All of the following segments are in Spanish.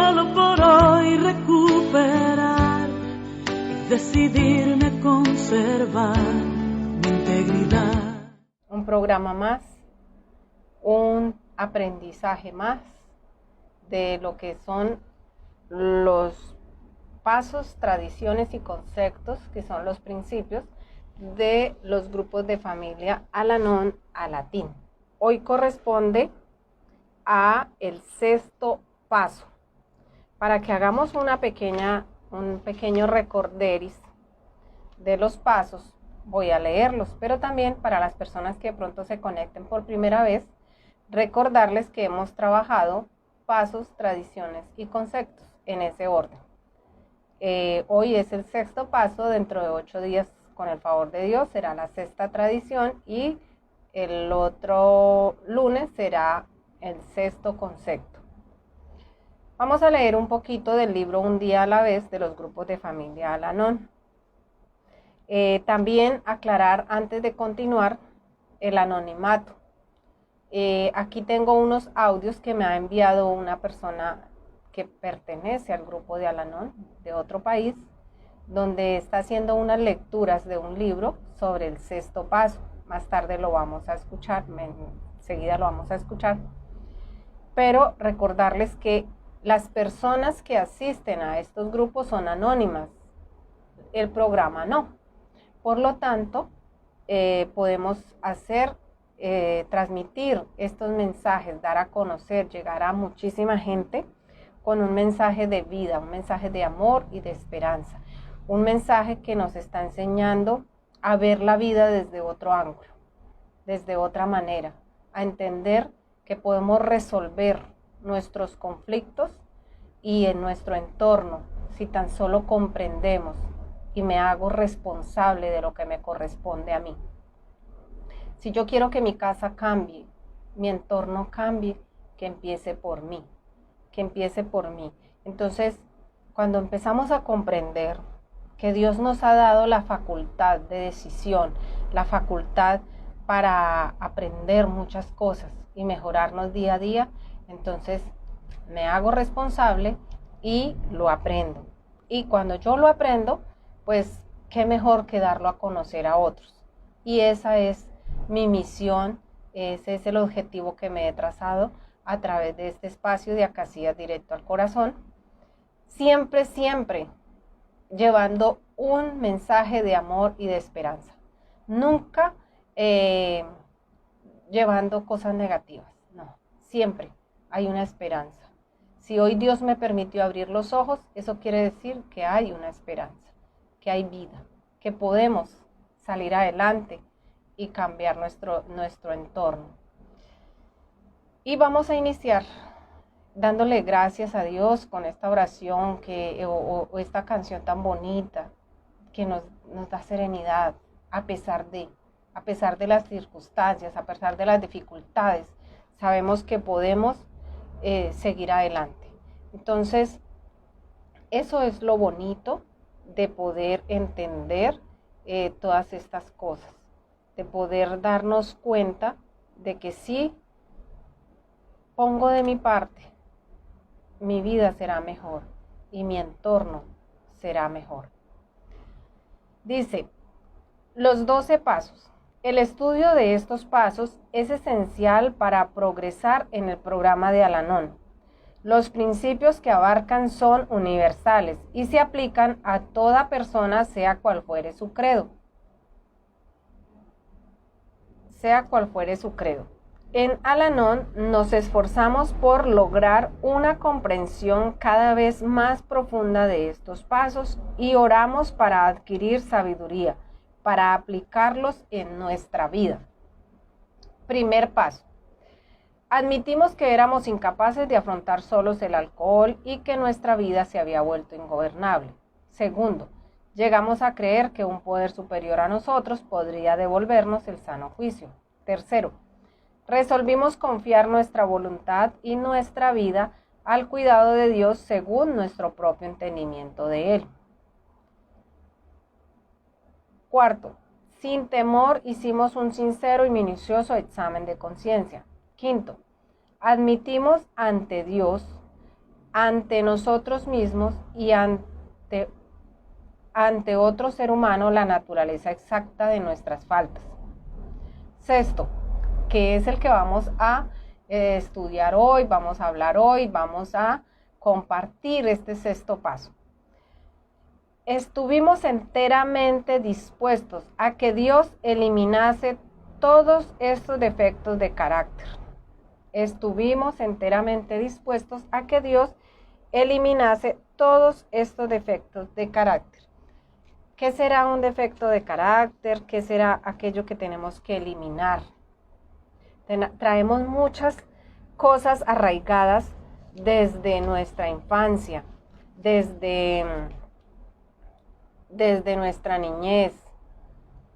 solo por hoy recuperar y decidirme conservar mi integridad. Un programa más, un aprendizaje más de lo que son los pasos, tradiciones y conceptos, que son los principios de los grupos de familia Al-Anon Alatín. Hoy corresponde a el sexto paso. Para que hagamos un pequeño recorderis de los pasos, voy a leerlos, pero también para las personas que de pronto se conecten por primera vez, recordarles que hemos trabajado pasos, tradiciones y conceptos en ese orden. Hoy es el sexto paso, dentro de 8 días, con el favor de Dios, será la sexta tradición y el otro lunes será el sexto concepto. Vamos a leer un poquito del libro Un día a la vez de los grupos de familia Al-Anon. También aclarar antes de continuar el anonimato. Aquí tengo unos audios que me ha enviado una persona que pertenece al grupo de Al-Anon de otro país, donde está haciendo unas lecturas de un libro sobre el sexto paso. Más tarde lo vamos a escuchar, enseguida lo vamos a escuchar. Pero recordarles que las personas que asisten a estos grupos son anónimas, el programa no. Por lo tanto, podemos transmitir estos mensajes, dar a conocer, llegar a muchísima gente con un mensaje de vida, un mensaje de amor y de esperanza. Un mensaje que nos está enseñando a ver la vida desde otro ángulo, desde otra manera, a entender que podemos resolver nuestros conflictos y en nuestro entorno si tan solo comprendemos y me hago responsable de lo que me corresponde a mí. Si yo quiero que mi casa cambie, mi entorno cambie, que empiece por mí, que empiece por mí. Entonces, cuando empezamos a comprender que Dios nos ha dado la facultad de decisión, la facultad para aprender muchas cosas y mejorarnos día a día, entonces me hago responsable y lo aprendo. Y cuando yo lo aprendo, pues qué mejor que darlo a conocer a otros. Y esa es mi misión, ese es el objetivo que me he trazado a través de este espacio de Acacias Directo al Corazón. Siempre, siempre llevando un mensaje de amor y de esperanza. Nunca llevando cosas negativas, no. Siempre hay una esperanza. Si hoy Dios me permitió abrir los ojos, eso quiere decir que hay una esperanza, que hay vida, que podemos salir adelante y cambiar nuestro entorno. Y vamos a iniciar dándole gracias a Dios con esta oración o esta canción tan bonita que nos da serenidad a pesar de las circunstancias, a pesar de las dificultades. Sabemos que podemos seguir adelante. Entonces, eso es lo bonito de poder entender todas estas cosas, de poder darnos cuenta de que si pongo de mi parte, mi vida será mejor y mi entorno será mejor. Dice, los 12 pasos. El estudio de estos pasos es esencial para progresar en el programa de Al-Anon. Los principios que abarcan son universales y se aplican a toda persona, sea cual fuere su credo. En Al-Anon nos esforzamos por lograr una comprensión cada vez más profunda de estos pasos y oramos para adquirir sabiduría, para aplicarlos en nuestra vida. Primer paso. Admitimos que éramos incapaces de afrontar solos el alcohol y que nuestra vida se había vuelto ingobernable. Segundo, llegamos a creer que un poder superior a nosotros podría devolvernos el sano juicio. Tercero, resolvimos confiar nuestra voluntad y nuestra vida al cuidado de Dios según nuestro propio entendimiento de Él. Cuarto, sin temor hicimos un sincero y minucioso examen de conciencia. Quinto, admitimos ante Dios ante nosotros mismos y ante otro ser humano la naturaleza exacta de nuestras faltas. Sexto, que es el que vamos a estudiar hoy, vamos a hablar hoy, vamos a compartir este sexto paso. Estuvimos enteramente dispuestos a que Dios eliminase todos estos defectos de carácter. Estuvimos enteramente dispuestos a que Dios eliminase todos estos defectos de carácter. ¿Qué será un defecto de carácter? ¿Qué será aquello que tenemos que eliminar? Traemos muchas cosas arraigadas desde nuestra infancia, desde nuestra niñez.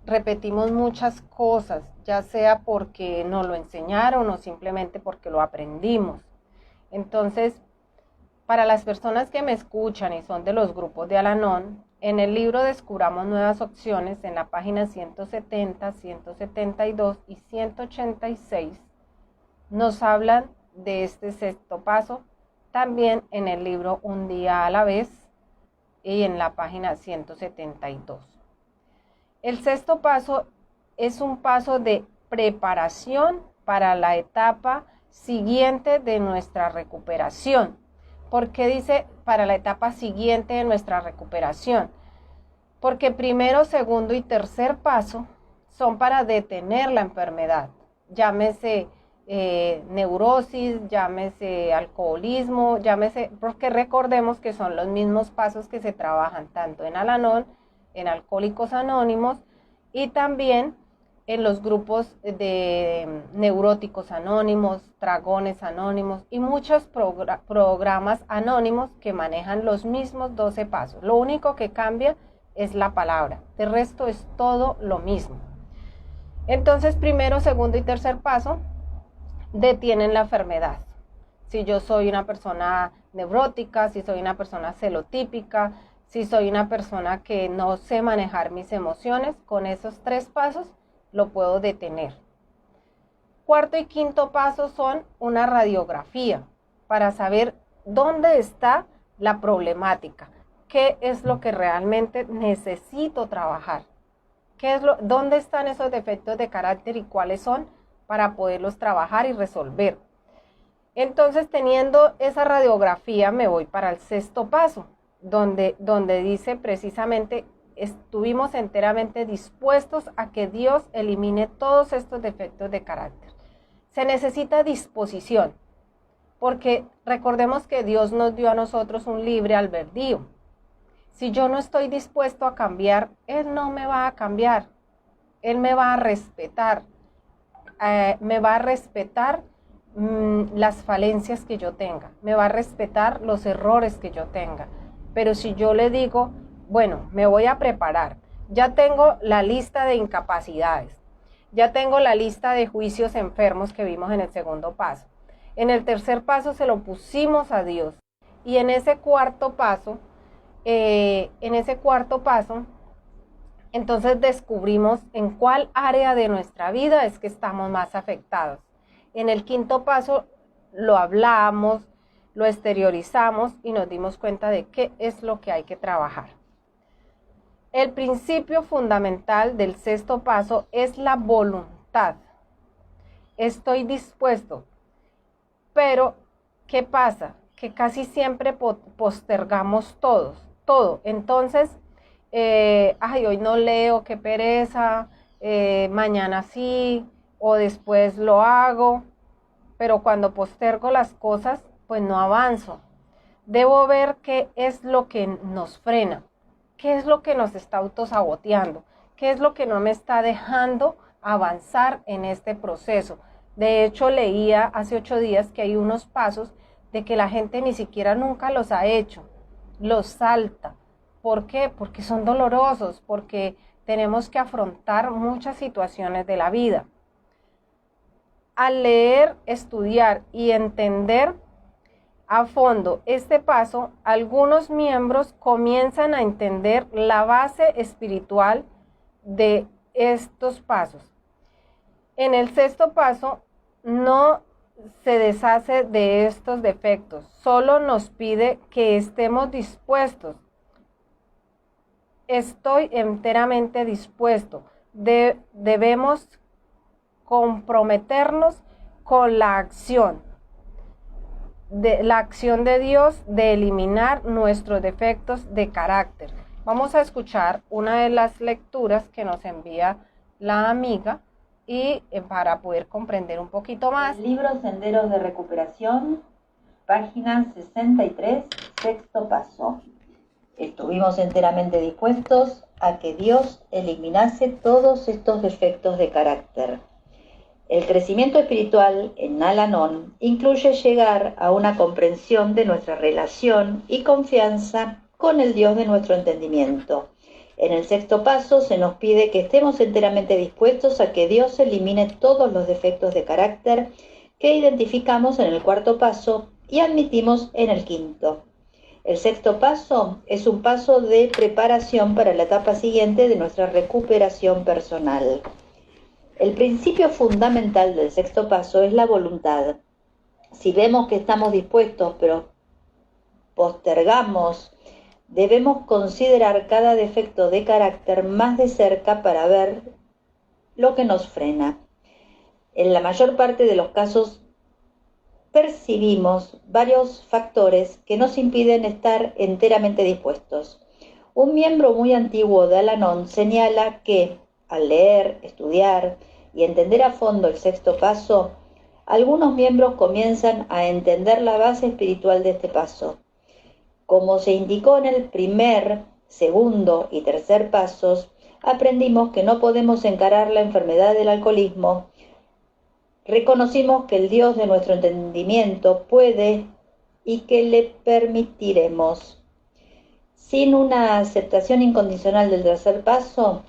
Repetimos muchas cosas, ya sea porque nos lo enseñaron o simplemente porque lo aprendimos. Entonces, para las personas que me escuchan y son de los grupos de Al-Anon, en el libro Descubramos Nuevas Opciones, en la página 170, 172 y 186, nos hablan de este sexto paso, también en el libro Un Día a la Vez y en la página 172. El sexto paso es un paso de preparación para la etapa siguiente de nuestra recuperación. ¿Por qué dice para la etapa siguiente de nuestra recuperación? Porque primero, segundo y tercer paso son para detener la enfermedad. Llámese neurosis, llámese alcoholismo, llámese, porque recordemos que son los mismos pasos que se trabajan tanto en Al-Anon, en Alcohólicos Anónimos y también en los grupos de neuróticos anónimos, dragones anónimos y muchos programas anónimos que manejan los mismos 12 pasos. Lo único que cambia es la palabra, de resto es todo lo mismo. Entonces, primero, segundo y tercer paso detienen la enfermedad. Si yo soy una persona neurótica, si soy una persona celotípica, si soy una persona que no sé manejar mis emociones, con esos 3 pasos lo puedo detener. Cuarto y quinto paso son una radiografía para saber dónde está la problemática, qué es lo que realmente necesito trabajar, dónde están esos defectos de carácter y cuáles son para poderlos trabajar y resolver. Entonces, teniendo esa radiografía, me voy para el sexto paso, donde dice precisamente: estuvimos enteramente dispuestos a que Dios elimine todos estos defectos de carácter. Se necesita disposición, porque recordemos que Dios nos dio a nosotros un libre albedrío. Si yo no estoy dispuesto a cambiar, Él no me va a cambiar. Él me va a respetar. Las falencias que yo tenga. Me va a respetar los errores que yo tenga. Pero si yo le digo, bueno, me voy a preparar, ya tengo la lista de incapacidades, ya tengo la lista de juicios enfermos que vimos en el segundo paso. En el tercer paso se lo pusimos a Dios. Y en ese cuarto paso, entonces descubrimos en cuál área de nuestra vida es que estamos más afectados. En el quinto paso lo hablamos, lo exteriorizamos y nos dimos cuenta de qué es lo que hay que trabajar. El principio fundamental del sexto paso es la voluntad. Estoy dispuesto, pero ¿qué pasa? Que casi siempre postergamos todo. Entonces, hoy no leo, qué pereza, mañana sí, o después lo hago, pero cuando postergo las cosas, pues no avanzo. Debo ver qué es lo que nos frena, qué es lo que nos está autosaboteando, qué es lo que no me está dejando avanzar en este proceso. De hecho, leía hace 8 días que hay unos pasos de que la gente ni siquiera nunca los ha hecho, los salta. ¿Por qué? Porque son dolorosos, porque tenemos que afrontar muchas situaciones de la vida. Al leer, estudiar y entender a fondo este paso, algunos miembros comienzan a entender la base espiritual de estos pasos. En el sexto paso no se deshace de estos defectos, solo nos pide que estemos dispuestos. Estoy enteramente dispuesto. Debemos comprometernos con la acción de Dios de eliminar nuestros defectos de carácter. Vamos a escuchar una de las lecturas que nos envía la amiga y para poder comprender un poquito más. El libro Senderos de Recuperación, página 63, sexto paso. Estuvimos enteramente dispuestos a que Dios eliminase todos estos defectos de carácter. El crecimiento espiritual en Al-Anon incluye llegar a una comprensión de nuestra relación y confianza con el Dios de nuestro entendimiento. En el sexto paso se nos pide que estemos enteramente dispuestos a que Dios elimine todos los defectos de carácter que identificamos en el cuarto paso y admitimos en el quinto. El sexto paso es un paso de preparación para la etapa siguiente de nuestra recuperación personal. El principio fundamental del sexto paso es la voluntad. Si vemos que estamos dispuestos pero postergamos, debemos considerar cada defecto de carácter más de cerca para ver lo que nos frena. En la mayor parte de los casos percibimos varios factores que nos impiden estar enteramente dispuestos. Un miembro muy antiguo de Al-Anon señala que, al leer, estudiar y entender a fondo el sexto paso, algunos miembros comienzan a entender la base espiritual de este paso. Como se indicó en el primer, segundo y tercer pasos, aprendimos que no podemos encarar la enfermedad del alcoholismo. Reconocimos que el Dios de nuestro entendimiento puede y que le permitiremos. Sin una aceptación incondicional del tercer paso,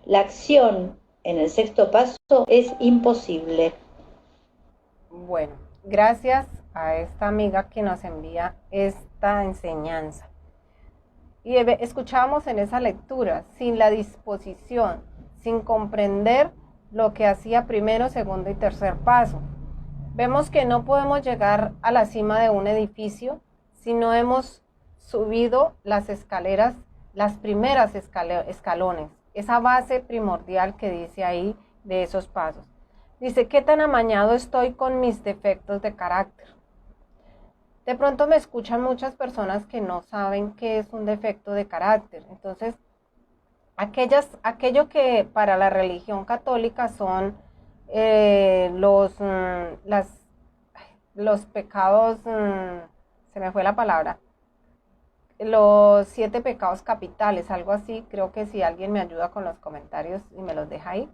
la acción en el sexto paso es imposible. Bueno, gracias a esta amiga que nos envía esta enseñanza. Y escuchamos en esa lectura, sin la disposición, sin comprender lo que hacía primero, segundo y tercer paso. Vemos que no podemos llegar a la cima de un edificio si no hemos subido las escaleras, las primeras escalones, esa base primordial que dice ahí de esos pasos. Dice, ¿qué tan amañado estoy con mis defectos de carácter? De pronto me escuchan muchas personas que no saben qué es un defecto de carácter. Entonces, aquello que para la religión católica son los pecados, se me fue la palabra, los 7 pecados capitales, algo así. Creo que si alguien me ayuda con los comentarios y me los deja ahí.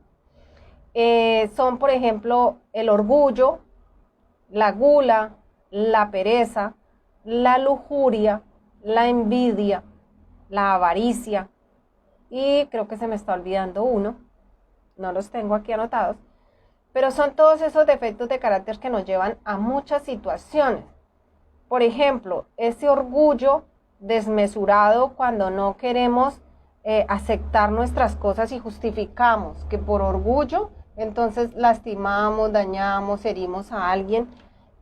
Son, por ejemplo, el orgullo, la gula, la pereza, la lujuria, la envidia, la avaricia, y creo que se me está olvidando uno, no los tengo aquí anotados, pero son todos esos defectos de carácter que nos llevan a muchas situaciones. Por ejemplo, ese orgullo desmesurado cuando no queremos aceptar nuestras cosas y justificamos que por orgullo entonces lastimamos, dañamos, herimos a alguien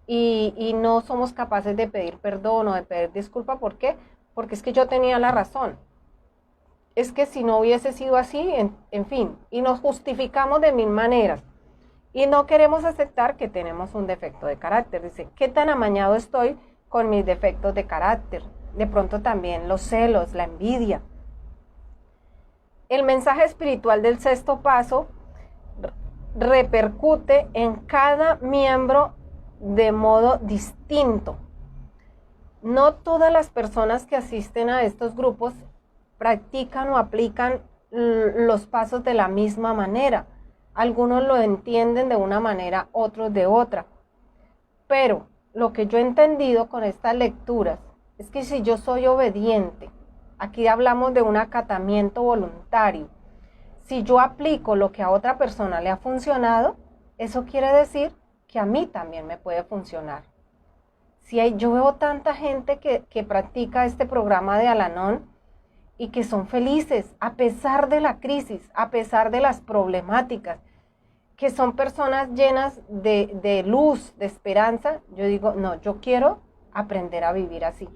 y no somos capaces de pedir perdón o de pedir disculpa. ¿Por qué? Porque es que yo tenía la razón. Es que si no hubiese sido así, en fin, y nos justificamos de mil maneras. Y no queremos aceptar que tenemos un defecto de carácter. Dice, ¿qué tan amañado estoy con mis defectos de carácter? De pronto también los celos, la envidia. El mensaje espiritual del sexto paso repercute en cada miembro de modo distinto. No todas las personas que asisten a estos grupos practican o aplican los pasos de la misma manera. Algunos lo entienden de una manera, otros de otra. Pero lo que yo he entendido con estas lecturas es que si yo soy obediente, aquí hablamos de un acatamiento voluntario, si yo aplico lo que a otra persona le ha funcionado, eso quiere decir que a mí también me puede funcionar. Yo veo tanta gente que practica este programa de Al-Anon y que son felices a pesar de la crisis, a pesar de las problemáticas. que son personas llenas de luz, de esperanza, yo digo, no, yo quiero aprender a vivir así.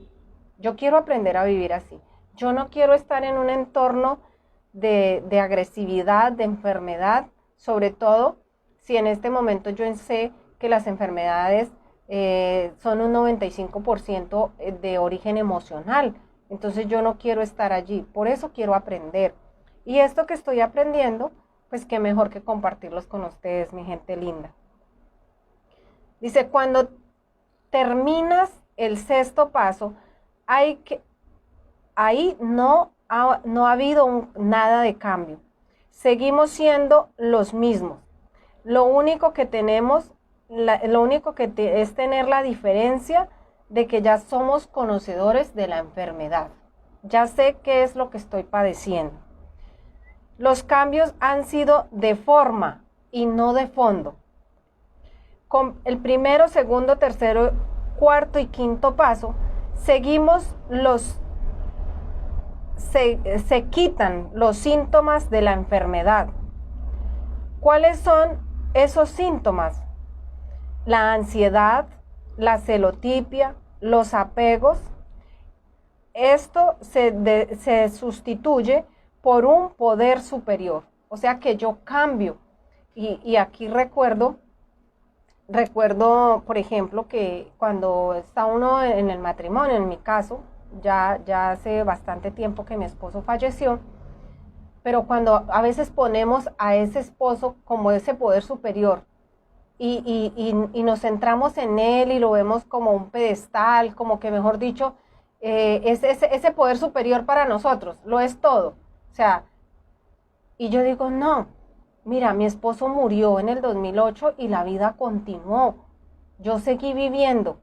Yo quiero aprender a vivir así. Yo no quiero estar en un entorno de agresividad, de enfermedad, sobre todo si en este momento yo sé que las enfermedades son un 95% de origen emocional. Entonces yo no quiero estar allí, por eso quiero aprender. Y esto que estoy aprendiendo, pues qué mejor que compartirlos con ustedes, mi gente linda. Dice, cuando terminas el sexto paso, ahí no ha habido nada de cambio. Seguimos siendo los mismos. Lo único que tenemos, es tener la diferencia de que ya somos conocedores de la enfermedad. Ya sé qué es lo que estoy padeciendo. Los cambios han sido de forma y no de fondo. Con el primero, segundo, tercero, cuarto y quinto paso, se quitan los síntomas de la enfermedad. ¿Cuáles son esos síntomas? La ansiedad, la celotipia, los apegos. Esto se sustituye por un poder superior. O sea que yo cambio. Y aquí recuerdo, por ejemplo, que cuando está uno en el matrimonio, en mi caso, ya hace bastante tiempo que mi esposo falleció, pero cuando a veces ponemos a ese esposo como ese poder superior y nos centramos en él y lo vemos como un pedestal, como que mejor dicho, es ese poder superior para nosotros, lo es todo. O sea, y yo digo, no, mira, mi esposo murió en el 2008 y la vida continuó. Yo seguí viviendo.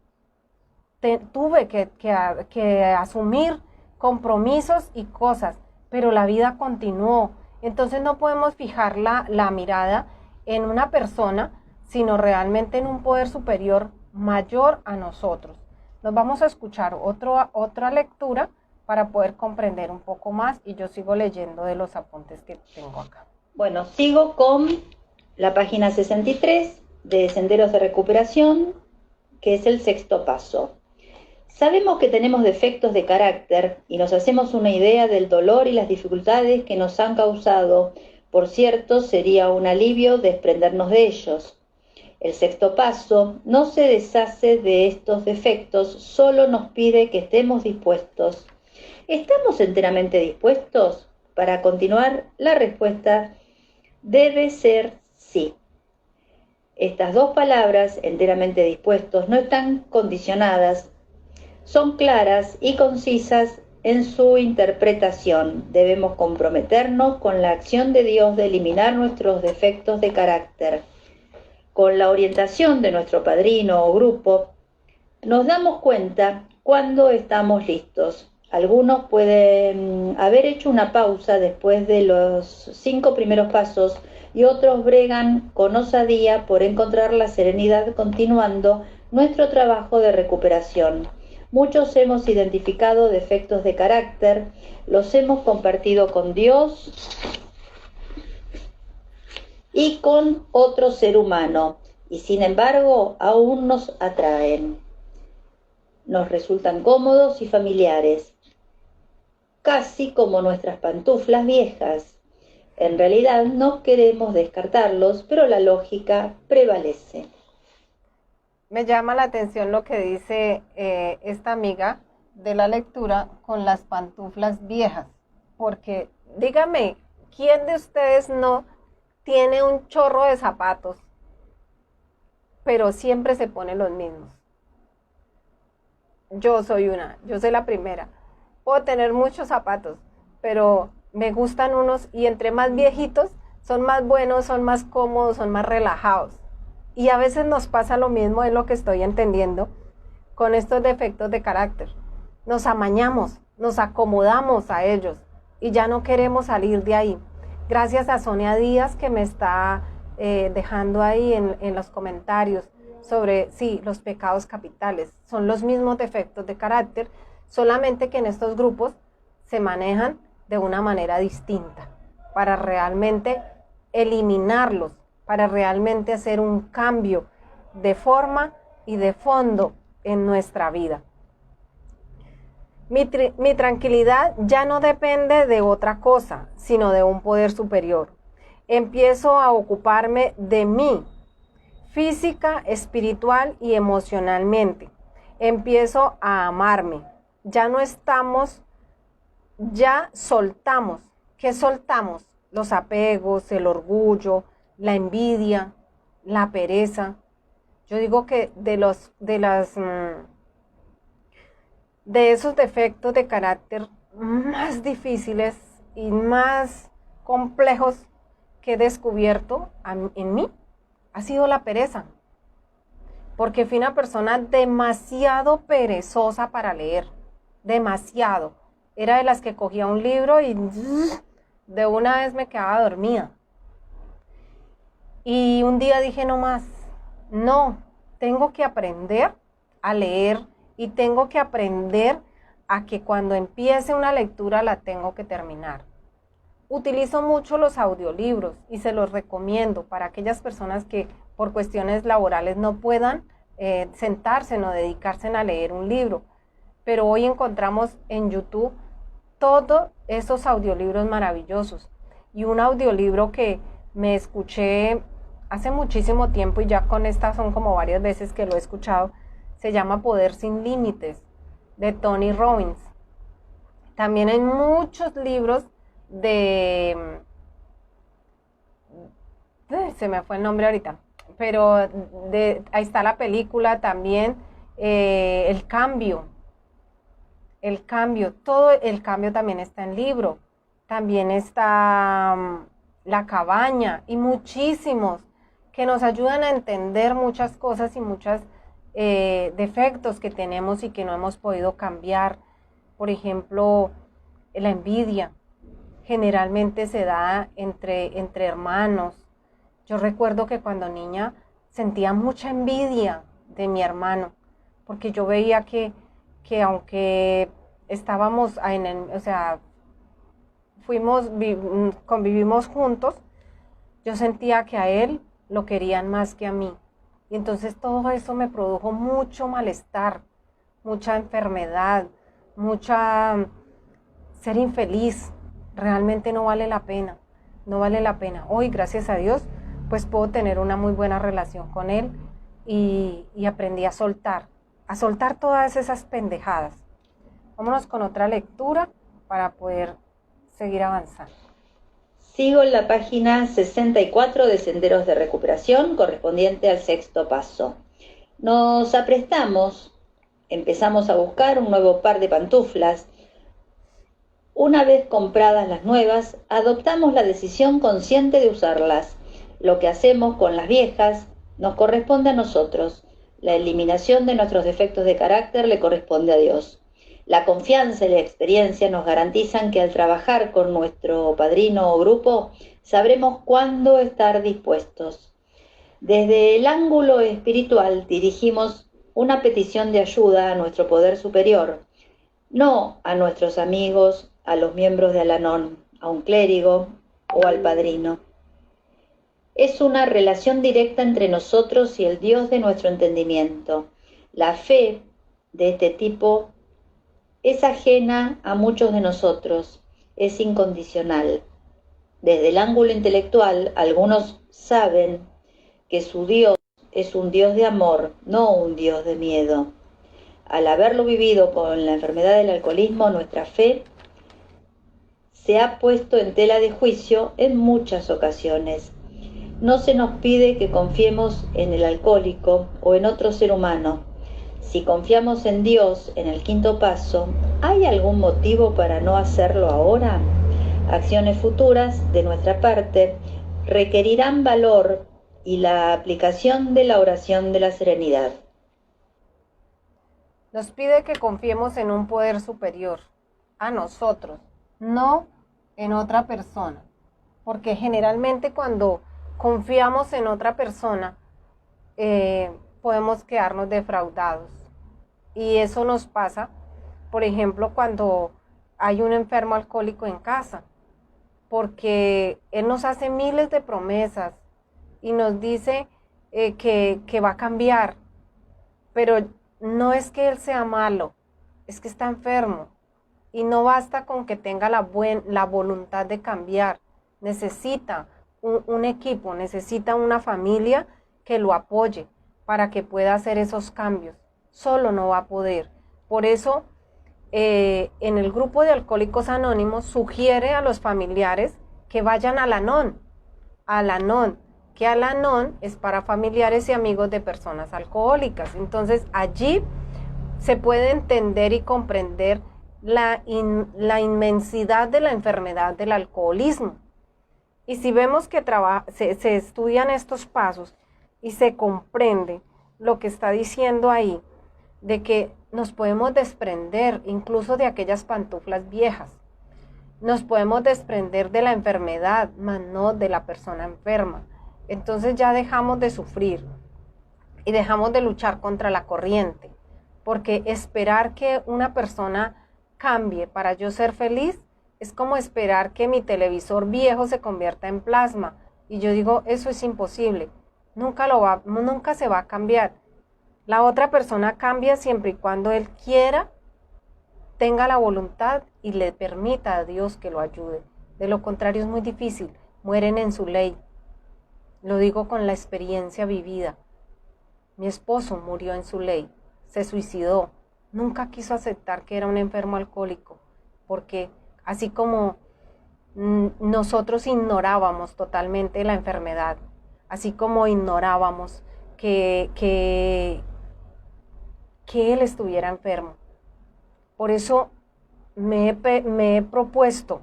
Tuve que asumir compromisos y cosas, pero la vida continuó. Entonces no podemos fijar la mirada en una persona, sino realmente en un poder superior mayor a nosotros. Nos vamos a escuchar otra lectura para poder comprender un poco más y yo sigo leyendo de los apuntes que tengo acá. Bueno, sigo con la página 63 de Senderos de Recuperación, que es el sexto paso. Sabemos que tenemos defectos de carácter y nos hacemos una idea del dolor y las dificultades que nos han causado. Por cierto, sería un alivio desprendernos de ellos. El sexto paso no se deshace de estos defectos, solo nos pide que estemos dispuestos. ¿Estamos enteramente dispuestos? Para continuar, la respuesta debe ser sí. Estas dos palabras, enteramente dispuestos, no están condicionadas, son claras y concisas en su interpretación. Debemos comprometernos con la acción de Dios de eliminar nuestros defectos de carácter. Con la orientación de nuestro padrino o grupo, nos damos cuenta cuando estamos listos. Algunos pueden haber hecho una pausa después de los 5 primeros pasos y otros bregan con osadía por encontrar la serenidad continuando nuestro trabajo de recuperación. Muchos hemos identificado defectos de carácter, los hemos compartido con Dios y con otro ser humano, y sin embargo aún nos atraen. Nos resultan cómodos y familiares, casi como nuestras pantuflas viejas. En realidad no queremos descartarlos, pero la lógica prevalece. Me llama la atención lo que dice esta amiga de la lectura con las pantuflas viejas, porque dígame, ¿quién de ustedes no tiene un chorro de zapatos, pero siempre se pone los mismos? Yo soy la primera. Puedo tener muchos zapatos, pero me gustan unos y entre más viejitos son más buenos, son más cómodos, son más relajados. Y a veces nos pasa lo mismo, es lo que estoy entendiendo, con estos defectos de carácter. Nos amañamos, nos acomodamos a ellos y ya no queremos salir de ahí. Gracias a Sonia Díaz que me está dejando ahí en los comentarios sobre, sí, los pecados capitales. Son los mismos defectos de carácter, solamente que en estos grupos se manejan de una manera distinta para realmente eliminarlos, para realmente hacer un cambio de forma y de fondo en nuestra vida. Mi tranquilidad ya no depende de otra cosa, sino de un poder superior. Empiezo a ocuparme de mí, física, espiritual y emocionalmente. Empiezo a amarme. Ya soltamos. ¿Qué soltamos? Los apegos, el orgullo, la envidia, la pereza. Yo digo que de esos defectos de carácter más difíciles y más complejos que he descubierto en mí ha sido la pereza. Porque fui una persona demasiado perezosa para leer. Demasiado. Era de las que cogía un libro y de una vez me quedaba dormida. Y un día dije no más. No, tengo que aprender a leer y tengo que aprender a que cuando empiece una lectura la tengo que terminar. Utilizo mucho los audiolibros y se los recomiendo para aquellas personas que por cuestiones laborales no puedan sentarse o dedicarse a leer un libro. Pero hoy encontramos en YouTube todos esos audiolibros maravillosos. Y un audiolibro que me escuché hace muchísimo tiempo y ya con estas son como varias veces que lo he escuchado, se llama Poder sin Límites, de Tony Robbins. También hay muchos libros se me fue el nombre ahorita, pero ahí está la película también, El Cambio, todo el cambio también está en libro. También está La Cabaña y muchísimos que nos ayudan a entender muchas cosas y muchos defectos que tenemos y que no hemos podido cambiar. Por ejemplo, la envidia generalmente se da entre hermanos. Yo recuerdo que cuando niña sentía mucha envidia de mi hermano, porque yo veía que aunque estábamos convivimos juntos, yo sentía que a él lo querían más que a mí. Y entonces todo eso me produjo mucho malestar, mucha enfermedad, ser infeliz. Realmente no vale la pena, no vale la pena. Hoy, gracias a Dios, pues puedo tener una muy buena relación con él y aprendí a soltar todas esas pendejadas. Vámonos con otra lectura para poder seguir avanzando. Sigo en la página 64 de Senderos de Recuperación, correspondiente al sexto paso. Nos aprestamos, empezamos a buscar un nuevo par de pantuflas. Una vez compradas las nuevas, adoptamos la decisión consciente de usarlas. Lo que hacemos con las viejas nos corresponde a nosotros. La eliminación de nuestros defectos de carácter le corresponde a Dios. La confianza y la experiencia nos garantizan que al trabajar con nuestro padrino o grupo, sabremos cuándo estar dispuestos. Desde el ángulo espiritual dirigimos una petición de ayuda a nuestro poder superior, no a nuestros amigos, a los miembros de Al-Anon, a un clérigo o al padrino. Es una relación directa entre nosotros y el Dios de nuestro entendimiento. La fe de este tipo es ajena a muchos de nosotros, es incondicional. Desde el ángulo intelectual, algunos saben que su Dios es un Dios de amor, no un Dios de miedo. Al haberlo vivido con la enfermedad del alcoholismo, nuestra fe se ha puesto en tela de juicio en muchas ocasiones. No se nos pide que confiemos en el alcohólico o en otro ser humano. Si confiamos en Dios en el quinto paso, ¿hay algún motivo para no hacerlo ahora? Acciones futuras de nuestra parte requerirán valor y la aplicación de la oración de la serenidad. Nos pide que confiemos en un poder superior a nosotros, no en otra persona, porque generalmente cuando confiamos en otra persona podemos quedarnos defraudados, y eso nos pasa, por ejemplo, cuando hay un enfermo alcohólico en casa, porque él nos hace miles de promesas y nos dice que va a cambiar, pero no es que él sea malo, es que está enfermo. Y no basta con que tenga la voluntad de cambiar. Necesita un equipo, necesita una familia que lo apoye para que pueda hacer esos cambios. Solo no va a poder. Por eso, en el grupo de Alcohólicos Anónimos sugiere a los familiares que vayan al Al-Anon, que Al-Anon es para familiares y amigos de personas alcohólicas. Entonces, allí se puede entender y comprender la inmensidad de la enfermedad del alcoholismo. Y si vemos que se estudian estos pasos y se comprende lo que está diciendo ahí, de que nos podemos desprender incluso de aquellas pantuflas viejas, nos podemos desprender de la enfermedad, mas no de la persona enferma. Entonces ya dejamos de sufrir y dejamos de luchar contra la corriente, porque esperar que una persona cambie para yo ser feliz es como esperar que mi televisor viejo se convierta en plasma. Y yo digo, eso es imposible, nunca se va a cambiar. La otra persona cambia siempre y cuando él quiera, tenga la voluntad y le permita a Dios que lo ayude. De lo contrario es muy difícil, mueren en su ley. Lo digo con la experiencia vivida. Mi esposo murió en su ley, se suicidó. Nunca quiso aceptar que era un enfermo alcohólico, porque así como nosotros ignorábamos totalmente la enfermedad, así como ignorábamos que él estuviera enfermo. Por eso me he propuesto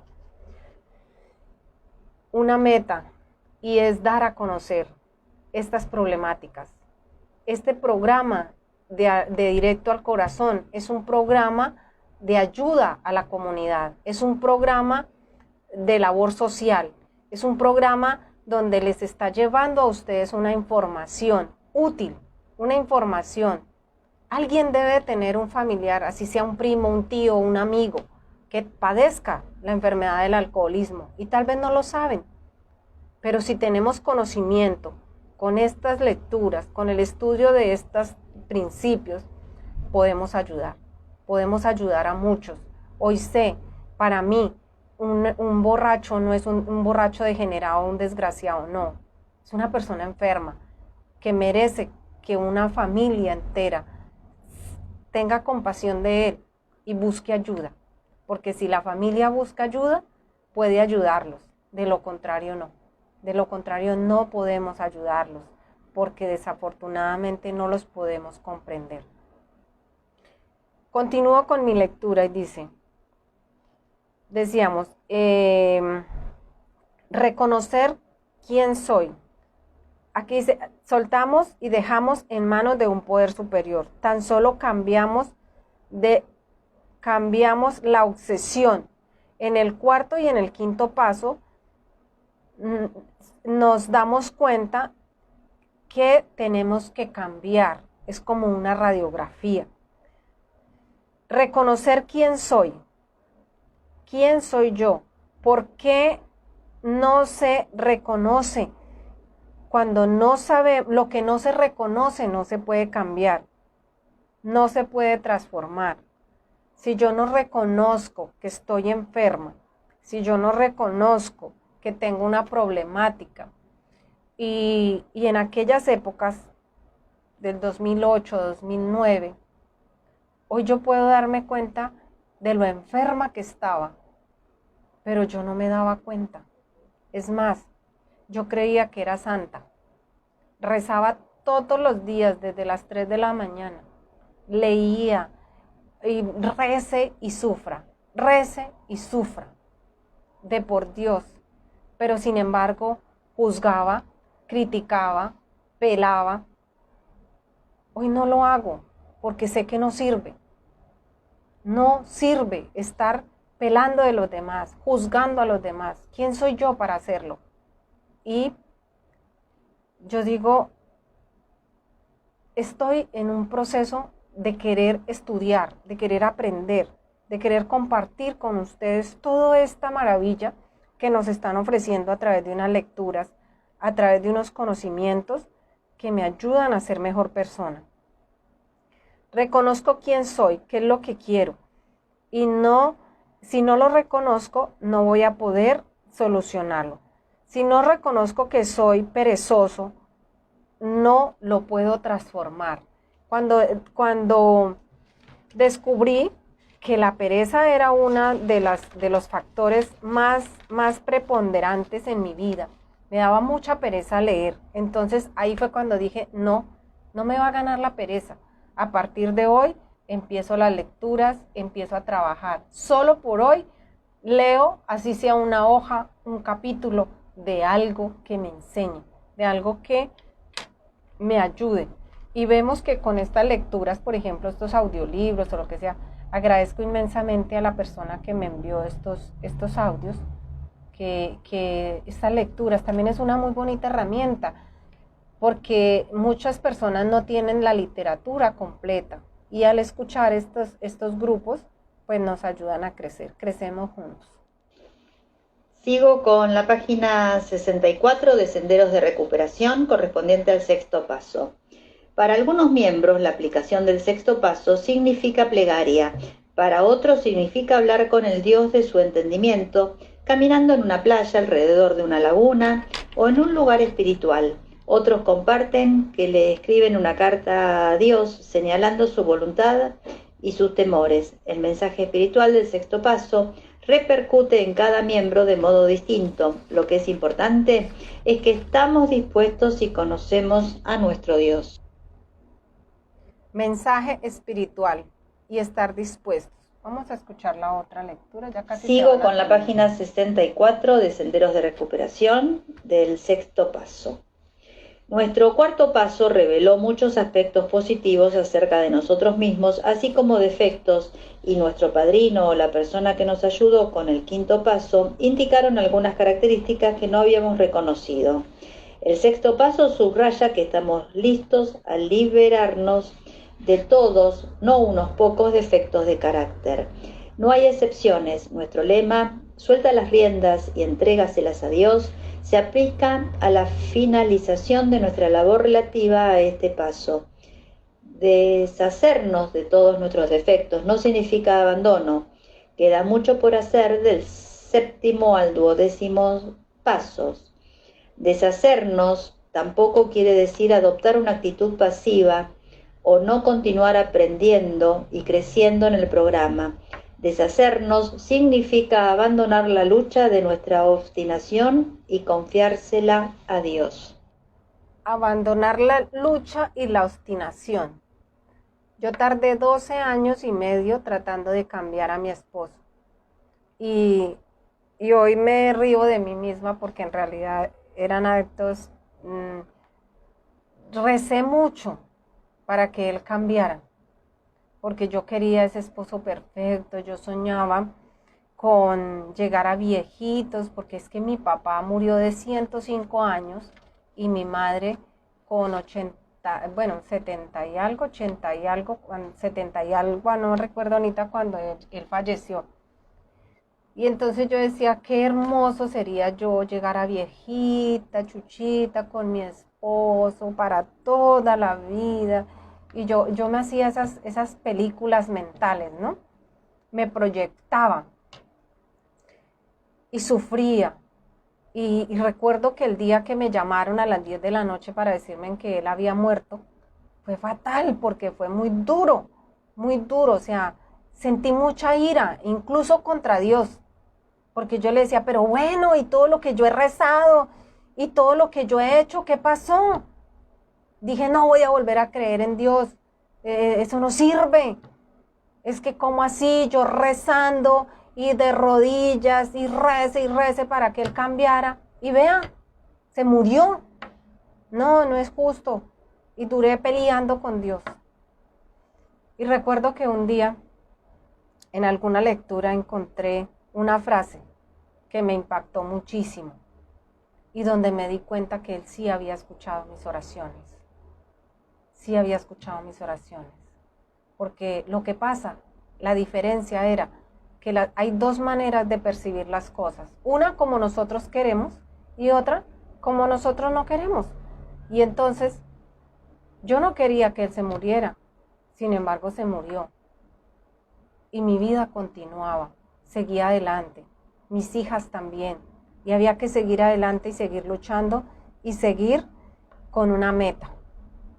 una meta, y es dar a conocer estas problemáticas. Este programa de Directo al Corazón es un programa de ayuda a la comunidad, es un programa de labor social, es un programa donde les está llevando a ustedes una información útil, una información. Alguien debe tener un familiar, así sea un primo, un tío, un amigo, que padezca la enfermedad del alcoholismo y tal vez no lo saben. Pero si tenemos conocimiento con estas lecturas, con el estudio de estos principios, podemos ayudar a muchos. Hoy sé, para mí, un borracho no es un borracho degenerado, un desgraciado, no. Es una persona enferma que merece que una familia entera tenga compasión de él y busque ayuda. Porque si la familia busca ayuda, puede ayudarlos. De lo contrario, no. De lo contrario, no podemos ayudarlos, porque desafortunadamente no los podemos comprender. Continúo con mi lectura y dice, decíamos, reconocer quién soy. Aquí dice, soltamos y dejamos en manos de un poder superior. Tan solo cambiamos la obsesión. En el cuarto y en el quinto paso, nos damos cuenta que tenemos que cambiar. Es como una radiografía. Reconocer quién soy. ¿Quién soy yo? ¿Por qué no se reconoce? Cuando no sabe, lo que no se reconoce no se puede cambiar. No se puede transformar. Si yo no reconozco que estoy enferma, si yo no reconozco que tengo una problemática, y en aquellas épocas del 2008, 2009, hoy yo puedo darme cuenta de lo enferma que estaba, pero yo no me daba cuenta. Es más, yo creía que era santa. Rezaba todos los días desde las 3 de la mañana. Leía y rece y sufra de por Dios. Pero sin embargo, juzgaba, criticaba, pelaba. Hoy no lo hago porque sé que no sirve. No sirve estar pelando de los demás, juzgando a los demás. ¿Quién soy yo para hacerlo? Y yo digo, estoy en un proceso de querer estudiar, de querer aprender, de querer compartir con ustedes toda esta maravilla que nos están ofreciendo a través de unas lecturas a través de unos conocimientos que me ayudan a ser mejor persona. Reconozco quién soy, qué es lo que quiero, y si no lo reconozco, no voy a poder solucionarlo. Si no reconozco que soy perezoso, no lo puedo transformar. Cuando descubrí que la pereza era uno de los factores más preponderantes en mi vida, me daba mucha pereza leer. Entonces ahí fue cuando dije, no me va a ganar la pereza. A partir de hoy empiezo las lecturas, empiezo a trabajar. Solo por hoy leo, así sea una hoja, un capítulo de algo que me enseñe, de algo que me ayude. Y vemos que con estas lecturas, por ejemplo, estos audiolibros o lo que sea, agradezco inmensamente a la persona que me envió estos audios, que estas lecturas también es una muy bonita herramienta, porque muchas personas no tienen la literatura completa y al escuchar estos grupos, pues nos ayudan a crecer, crecemos juntos. Sigo con la página 64 de Senderos de Recuperación, correspondiente al sexto paso. Para algunos miembros, la aplicación del sexto paso significa plegaria. Para otros significa hablar con el Dios de su entendimiento, caminando en una playa, alrededor de una laguna o en un lugar espiritual. Otros comparten que le escriben una carta a Dios señalando su voluntad y sus temores. El mensaje espiritual del sexto paso repercute en cada miembro de modo distinto. Lo que es importante es que estamos dispuestos y conocemos a nuestro Dios. Mensaje espiritual y estar dispuestos. Vamos a escuchar la otra lectura. Ya casi sigo con la página 64 de Senderos de Recuperación del sexto paso. Nuestro cuarto paso reveló muchos aspectos positivos acerca de nosotros mismos, así como defectos, y nuestro padrino o la persona que nos ayudó con el quinto paso indicaron algunas características que no habíamos reconocido. El sexto paso subraya que estamos listos a liberarnos de todos, no unos pocos defectos de carácter. No hay excepciones. Nuestro lema, suelta las riendas y entrégaselas a Dios, se aplica a la finalización de nuestra labor relativa a este paso. Deshacernos de todos nuestros defectos no significa abandono. Queda mucho por hacer del séptimo al 12º pasos. Deshacernos tampoco quiere decir adoptar una actitud pasiva o no continuar aprendiendo y creciendo en el programa. Deshacernos significa abandonar la lucha de nuestra obstinación y confiársela a Dios. Abandonar la lucha y la obstinación. Yo tardé 12 años y medio tratando de cambiar a mi esposo. Y hoy me río de mí misma porque en realidad eran actos... recé mucho para que él cambiara, porque yo quería ese esposo perfecto. Yo soñaba con llegar a viejitos, porque es que mi papá murió de 105 años y mi madre con 70 y algo, 80 y algo, 70 y algo, no recuerdo ahorita cuando él falleció. Y entonces yo decía, qué hermoso sería yo llegar a viejita, chuchita, con mi esposo para toda la vida. Y yo me hacía esas películas mentales, ¿no? Me proyectaba y sufría. Y recuerdo que el día que me llamaron a las 10 de la noche para decirme que él había muerto, fue fatal porque fue muy duro, o sea, sentí mucha ira, incluso contra Dios. Porque yo le decía, pero bueno, y todo lo que yo he rezado, y todo lo que yo he hecho, ¿qué pasó? Dije, no voy a volver a creer en Dios, eso no sirve. Es que como así, yo rezando, y de rodillas, y rece para que Él cambiara, y vea, se murió. No es justo. Y duré peleando con Dios. Y recuerdo que un día, en alguna lectura, encontré una frase que me impactó muchísimo y donde me di cuenta que él sí había escuchado mis oraciones. Sí había escuchado mis oraciones. Porque lo que pasa, la diferencia era que hay dos maneras de percibir las cosas. Una como nosotros queremos y otra como nosotros no queremos. Y entonces yo no quería que él se muriera, sin embargo se murió. Y mi vida continuaba, seguía adelante, mis hijas también. Y había que seguir adelante y seguir luchando y seguir con una meta.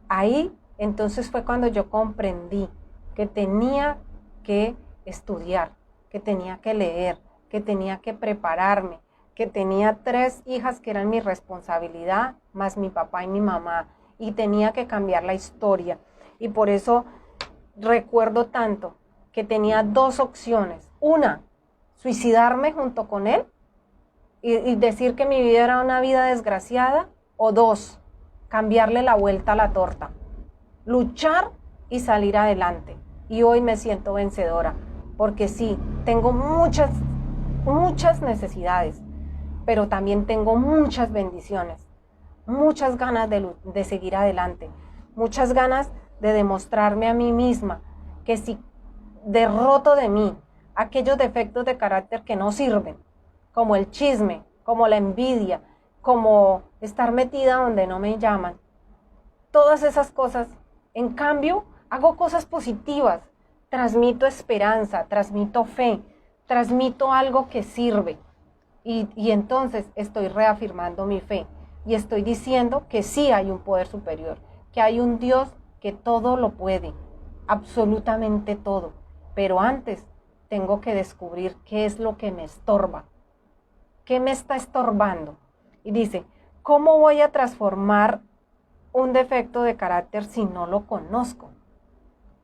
Ahí entonces fue cuando yo comprendí que tenía que estudiar, que tenía que leer, que tenía que prepararme, que tenía 3 hijas que eran mi responsabilidad, más mi papá y mi mamá, y tenía que cambiar la historia. Y por eso recuerdo tanto que tenía 2 opciones. Una, suicidarme junto con él y decir que mi vida era una vida desgraciada, o 2, cambiarle la vuelta a la torta, luchar y salir adelante. Y hoy me siento vencedora, porque sí, tengo muchas necesidades, pero también tengo muchas bendiciones, muchas ganas de seguir adelante, muchas ganas de demostrarme a mí misma que si derroto de mí aquellos defectos de carácter que no sirven, como el chisme, como la envidia, como estar metida donde no me llaman, todas esas cosas, en cambio, hago cosas positivas, transmito esperanza, transmito fe, transmito algo que sirve. Y entonces estoy reafirmando mi fe y estoy diciendo que sí hay un poder superior, que hay un Dios que todo lo puede, absolutamente todo. Pero antes tengo que descubrir qué es lo que me estorba, qué me está estorbando. Y dice, ¿cómo voy a transformar un defecto de carácter si no lo conozco?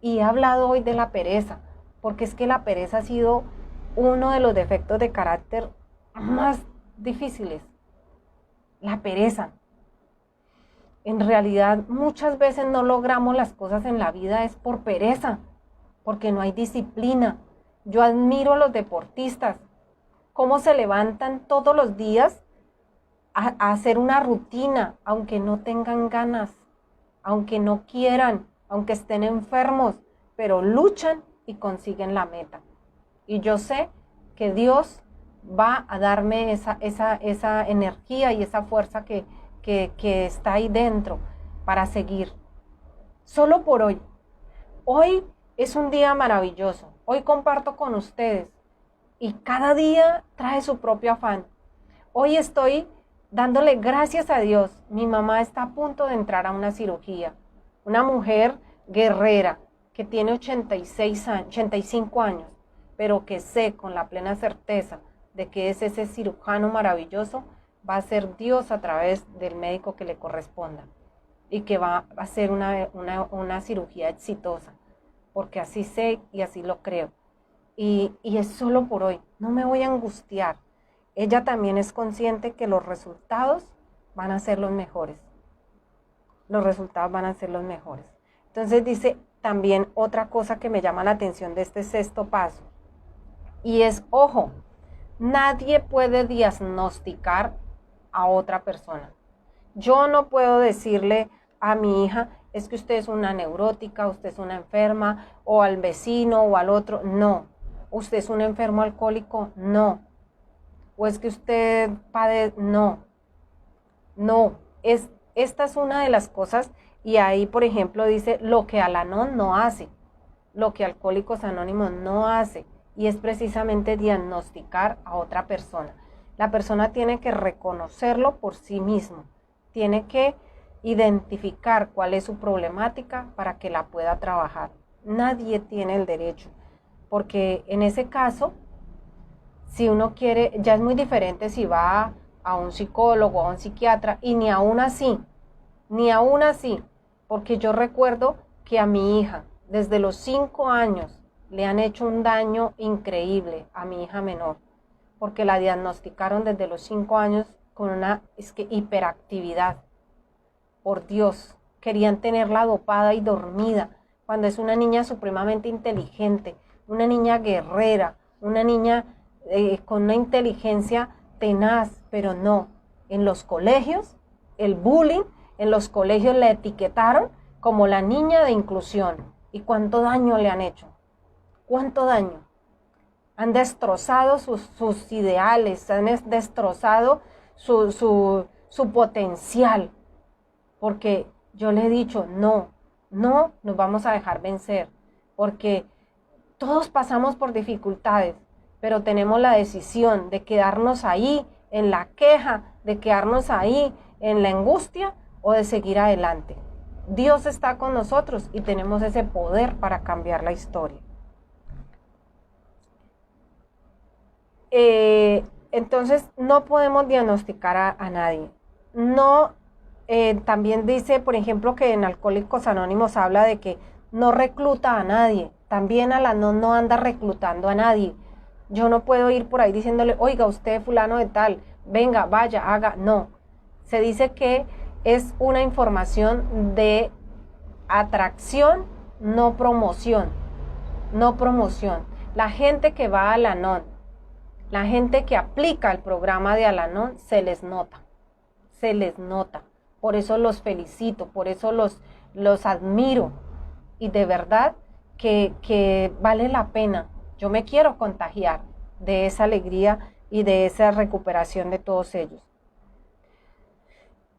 Y he hablado hoy de la pereza, porque es que la pereza ha sido uno de los defectos de carácter más difíciles. La pereza. En realidad, muchas veces no logramos las cosas en la vida es por pereza, porque no hay disciplina. Yo admiro a los deportistas, cómo se levantan todos los días a hacer una rutina, aunque no tengan ganas, aunque no quieran, aunque estén enfermos, pero luchan y consiguen la meta. Y yo sé que Dios va a darme esa energía y esa fuerza que está ahí dentro para seguir. Solo por hoy. Hoy es un día maravilloso. Hoy comparto con ustedes y cada día trae su propio afán. Hoy estoy dándole gracias a Dios. Mi mamá está a punto de entrar a una cirugía. Una mujer guerrera que tiene 85 años, pero que sé con la plena certeza de que es ese cirujano maravilloso, va a ser Dios a través del médico que le corresponda y que va a ser una cirugía exitosa, porque así sé y así lo creo. Y es solo por hoy, no me voy a angustiar. Ella también es consciente que los resultados van a ser los mejores. Los resultados van a ser los mejores. Entonces dice también otra cosa que me llama la atención de este 6º paso. Y es, ojo, nadie puede diagnosticar a otra persona. Yo no puedo decirle a mi hija, es que usted es una neurótica, usted es una enferma, o al vecino o al otro. No. ¿Usted es un enfermo alcohólico? No. ¿O es que usted padece? No. No. Esta es una de las cosas, y ahí, por ejemplo, dice lo que Al-Anon no hace, lo que Alcohólicos Anónimos no hace, y es precisamente diagnosticar a otra persona. La persona tiene que reconocerlo por sí mismo, tiene que identificar cuál es su problemática para que la pueda trabajar. Nadie tiene el derecho, porque en ese caso, si uno quiere, ya es muy diferente si va a un psicólogo, a un psiquiatra, y ni aún así, porque yo recuerdo que a mi hija, desde los 5 años, le han hecho un daño increíble a mi hija menor, porque la diagnosticaron desde los 5 años con una hiperactividad. Por Dios, querían tenerla dopada y dormida, cuando es una niña supremamente inteligente, una niña guerrera, una niña con una inteligencia tenaz, pero no. En los colegios, el bullying, en los colegios la etiquetaron como la niña de inclusión. ¿Y cuánto daño le han hecho? ¿Cuánto daño? Han destrozado sus ideales, han destrozado su su potencial, porque yo le he dicho, no nos vamos a dejar vencer, porque todos pasamos por dificultades, pero tenemos la decisión de quedarnos ahí en la queja, de quedarnos ahí en la angustia o de seguir adelante. Dios está con nosotros y tenemos ese poder para cambiar la historia. Entonces no podemos diagnosticar a nadie. No, también dice, por ejemplo, que en Alcohólicos Anónimos habla de que no recluta a nadie. También Al-Anon no anda reclutando a nadie. Yo no puedo ir por ahí diciéndole, oiga, usted fulano de tal, venga, vaya, haga. No, se dice que es una información de atracción, no promoción. No promoción. La gente que va a Al-Anon, la gente que aplica el programa de Al-Anon, se les nota. Se les nota. Por eso los felicito, por eso los admiro. Y de verdad que vale la pena. Yo me quiero contagiar de esa alegría y de esa recuperación de todos ellos.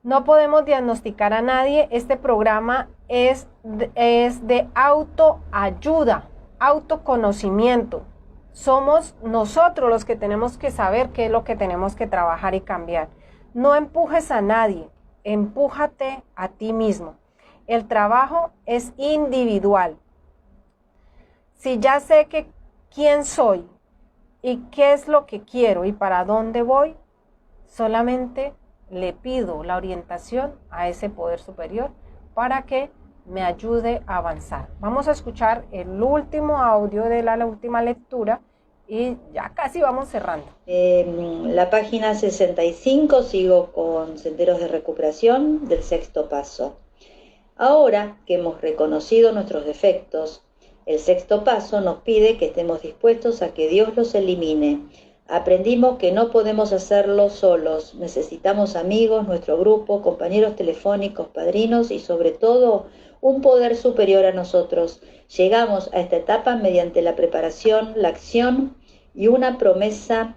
No podemos diagnosticar a nadie. Este programa es de autoayuda, autoconocimiento. Somos nosotros los que tenemos que saber qué es lo que tenemos que trabajar y cambiar. No empujes a nadie, empújate a ti mismo. El trabajo es individual. Si ya sé quién soy y qué es lo que quiero y para dónde voy, solamente le pido la orientación a ese poder superior para que me ayude a avanzar. Vamos a escuchar el último audio de la última lectura y ya casi vamos cerrando. La página 65, sigo con Senderos de Recuperación del sexto paso. Ahora que hemos reconocido nuestros defectos, el sexto paso nos pide que estemos dispuestos a que Dios los elimine. Aprendimos que no podemos hacerlo solos, necesitamos amigos, nuestro grupo, compañeros telefónicos, padrinos y sobre todo un poder superior a nosotros. Llegamos a esta etapa mediante la preparación, la acción y una promesa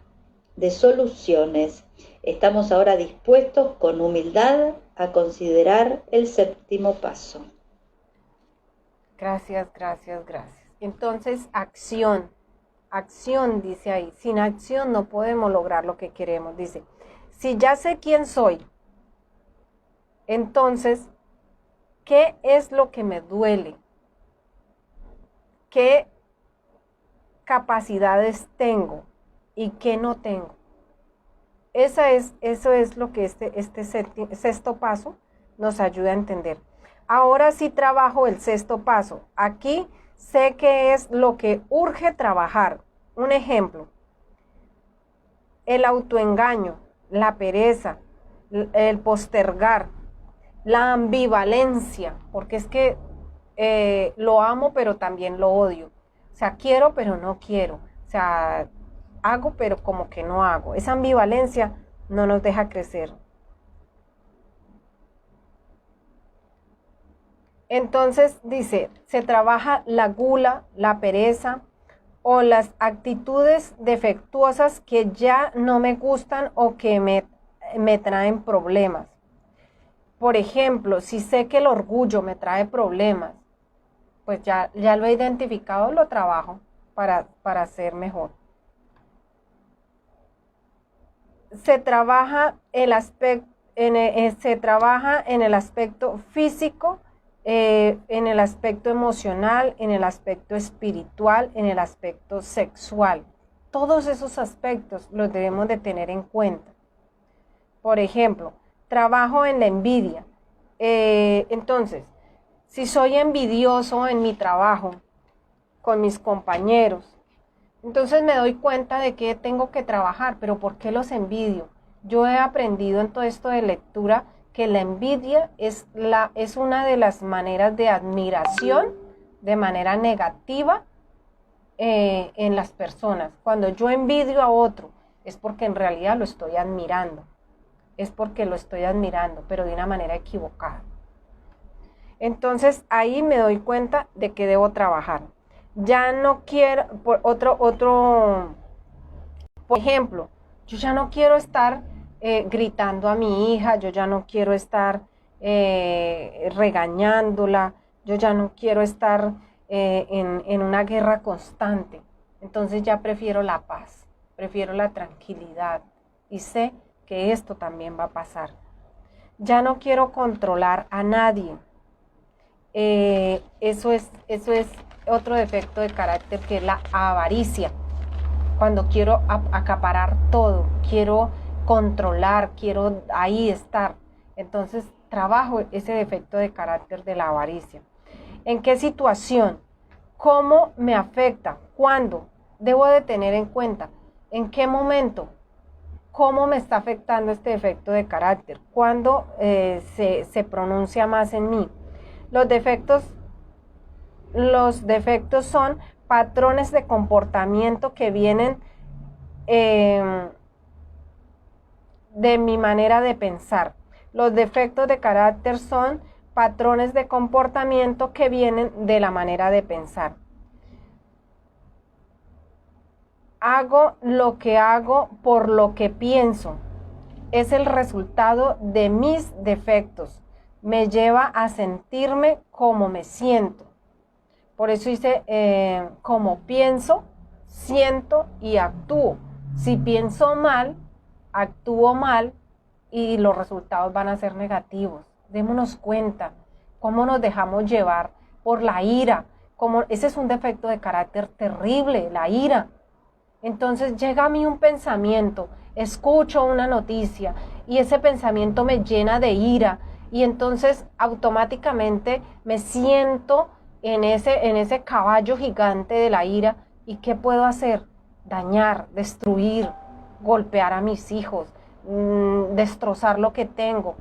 de soluciones. Estamos ahora dispuestos con humildad a considerar el séptimo paso. Gracias. Entonces, acción, dice ahí. Sin acción no podemos lograr lo que queremos. Dice, si ya sé quién soy, entonces, ¿qué es lo que me duele? ¿Qué capacidades tengo y qué no tengo? Eso es lo que este sexto paso nos ayuda a entender. Ahora sí trabajo el sexto paso. Aquí sé qué es lo que urge trabajar. Un ejemplo, el autoengaño, la pereza, el postergar, la ambivalencia, porque es que lo amo pero también lo odio. O sea, quiero pero no quiero. O sea, hago pero como que no hago. Esa ambivalencia no nos deja crecer. Entonces dice, se trabaja la gula, la pereza o las actitudes defectuosas que ya no me gustan o que me traen problemas. Por ejemplo, si sé que el orgullo me trae problemas, pues ya lo he identificado, lo trabajo para ser mejor. Se trabaja se trabaja en el aspecto físico, en el aspecto emocional, en el aspecto espiritual, en el aspecto sexual. Todos esos aspectos los debemos de tener en cuenta. Por ejemplo, trabajo en la envidia. Entonces, si soy envidioso en mi trabajo, con mis compañeros, entonces me doy cuenta de que tengo que trabajar, pero ¿por qué los envidio? Yo he aprendido en todo esto de lectura que la envidia es una de las maneras de admiración de manera negativa en las personas. Cuando yo envidio a otro es porque en realidad lo estoy admirando. Es porque lo estoy admirando, pero de una manera equivocada. Entonces ahí me doy cuenta de que debo trabajar. Ya no quiero, por ejemplo, yo ya no quiero estar gritando a mi hija, yo ya no quiero estar regañándola, yo ya no quiero estar en una guerra constante. Entonces ya prefiero la paz, prefiero la tranquilidad y sé que esto también va a pasar. Ya no quiero controlar a nadie. Eso es otro defecto de carácter, que es la avaricia. Cuando quiero acaparar todo, quiero controlar, quiero ahí estar. Entonces trabajo ese defecto de carácter de la avaricia. ¿En qué situación? ¿Cómo me afecta? ¿Cuándo? Debo de tener en cuenta. ¿En qué momento? ¿Cómo me está afectando este defecto de carácter? ¿Cuándo se pronuncia más en mí? Los defectos son patrones de comportamiento que vienen de mi manera de pensar. Los defectos de carácter son patrones de comportamiento que vienen de la manera de pensar. Hago lo que hago por lo que pienso. Es el resultado de mis defectos. Me lleva a sentirme como me siento. Por eso dice, como pienso, siento y actúo. Si pienso mal, actúo mal y los resultados van a ser negativos. Démonos cuenta cómo nos dejamos llevar por la ira. Ese es un defecto de carácter terrible, la ira. Entonces llega a mí un pensamiento, escucho una noticia y ese pensamiento me llena de ira y entonces automáticamente me siento en ese caballo gigante de la ira. ¿Y qué puedo hacer? Dañar, destruir, golpear a mis hijos, destrozar lo que tengo.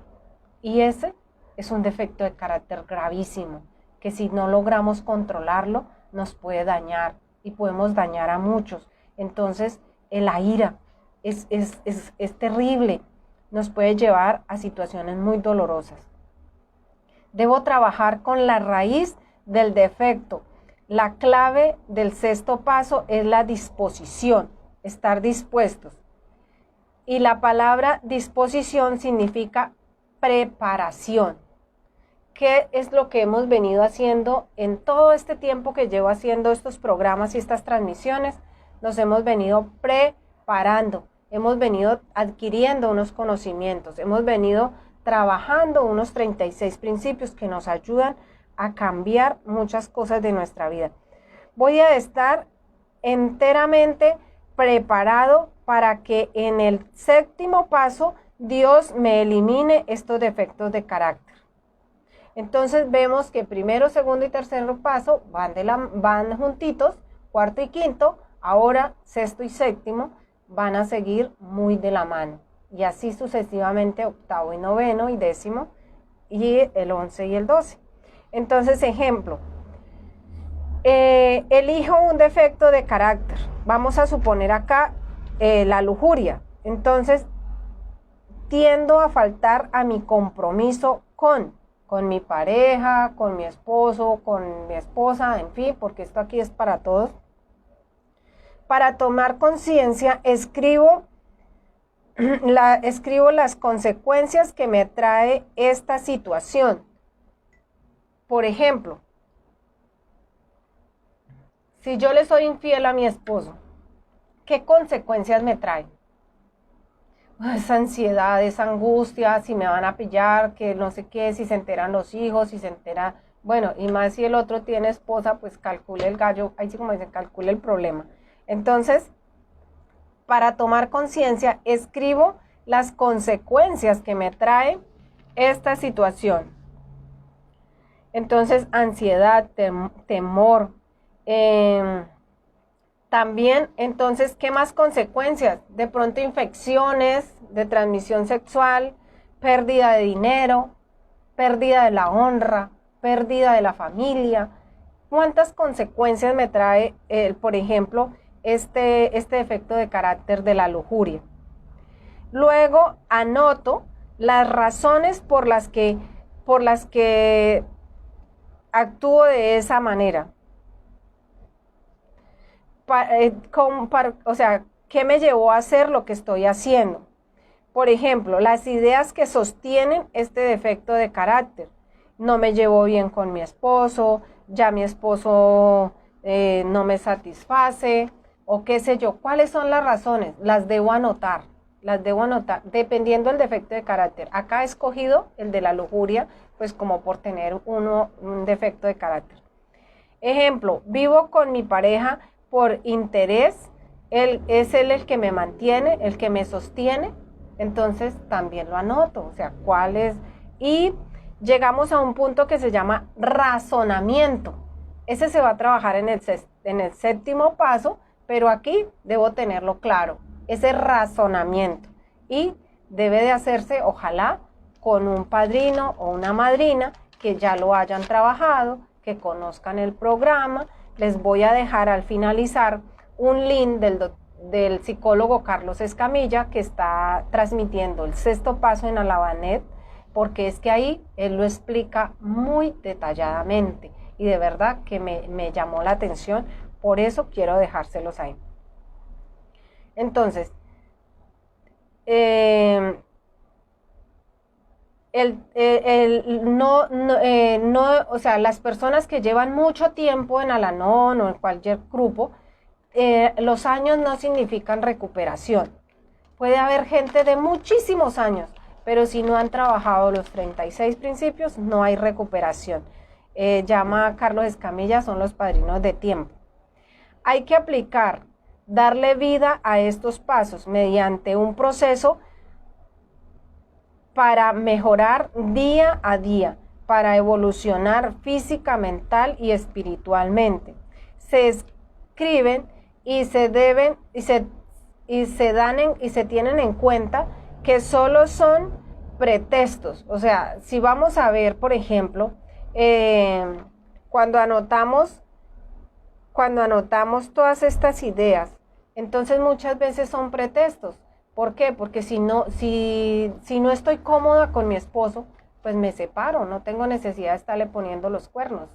Y ese es un defecto de carácter gravísimo, que si no logramos controlarlo, nos puede dañar y podemos dañar a muchos. Entonces, la ira es terrible, nos puede llevar a situaciones muy dolorosas. Debo trabajar con la raíz del defecto. La clave del sexto paso es la disposición, estar dispuestos. Y la palabra disposición significa preparación. ¿Qué es lo que hemos venido haciendo en todo este tiempo que llevo haciendo estos programas y estas transmisiones? Nos hemos venido preparando, hemos venido adquiriendo unos conocimientos, hemos venido trabajando unos 36 principios que nos ayudan a cambiar muchas cosas de nuestra vida. Voy a estar enteramente preparado para que en el séptimo paso Dios me elimine estos defectos de carácter. Entonces vemos que primero, segundo y tercer paso van juntitos, cuarto y quinto. Ahora, sexto y séptimo van a seguir muy de la mano. Y así sucesivamente, octavo y noveno y décimo, y el 11 y el 12. Entonces, ejemplo, elijo un defecto de carácter. Vamos a suponer acá la lujuria. Entonces, tiendo a faltar a mi compromiso con mi pareja, con mi esposo, con mi esposa, en fin, porque esto aquí es para todos. Para tomar conciencia, escribo las consecuencias que me trae esta situación. Por ejemplo, si yo le soy infiel a mi esposo, ¿qué consecuencias me trae? Esa ansiedad, esa angustia, si me van a pillar, que no sé qué, si se enteran los hijos, si se entera, bueno, y más si el otro tiene esposa, pues calcule el gallo, ahí sí como dicen, calcule el problema. Entonces, para tomar conciencia, escribo las consecuencias que me trae esta situación. Entonces, ansiedad, temor. También, entonces, ¿qué más consecuencias? De pronto infecciones de transmisión sexual, pérdida de dinero, pérdida de la honra, pérdida de la familia. ¿Cuántas consecuencias me trae, por ejemplo, este defecto de carácter de la lujuria? Luego anoto las razones por las que actúo de esa manera. O sea, ¿qué me llevó a hacer lo que estoy haciendo? Por ejemplo, las ideas que sostienen este defecto de carácter. No me llevo bien con mi esposo, ya mi esposo no me satisface, o qué sé yo. ¿Cuáles son las razones? Las debo anotar, dependiendo del defecto de carácter. Acá he escogido el de la lujuria, pues como por tener un defecto de carácter. Ejemplo, vivo con mi pareja por interés, es él el que me mantiene, el que me sostiene, entonces también lo anoto, o sea, ¿cuál es? Y llegamos a un punto que se llama razonamiento. Ese se va a trabajar en el séptimo paso, pero aquí debo tenerlo claro, ese razonamiento. Y debe de hacerse, ojalá, con un padrino o una madrina que ya lo hayan trabajado, que conozcan el programa. Les voy a dejar al finalizar un link del psicólogo Carlos Escamilla, que está transmitiendo el sexto paso en Alabanet, porque es que ahí él lo explica muy detalladamente y de verdad que me llamó la atención, por eso quiero dejárselos ahí. Entonces, o sea, las personas que llevan mucho tiempo en Al-Anon o en cualquier grupo, los años no significan recuperación. Puede haber gente de muchísimos años, pero si no han trabajado los 36 principios, no hay recuperación. Llama Carlos Escamilla, son los padrinos de tiempo. Hay que aplicar, darle vida a estos pasos mediante un proceso para mejorar día a día, para evolucionar física, mental y espiritualmente. Se escriben y se deben y se tienen en cuenta que solo son pretextos. O sea, si vamos a ver, por ejemplo, cuando anotamos todas estas ideas, entonces muchas veces son pretextos. ¿Por qué? Porque si no estoy cómoda con mi esposo, pues me separo, no tengo necesidad de estarle poniendo los cuernos.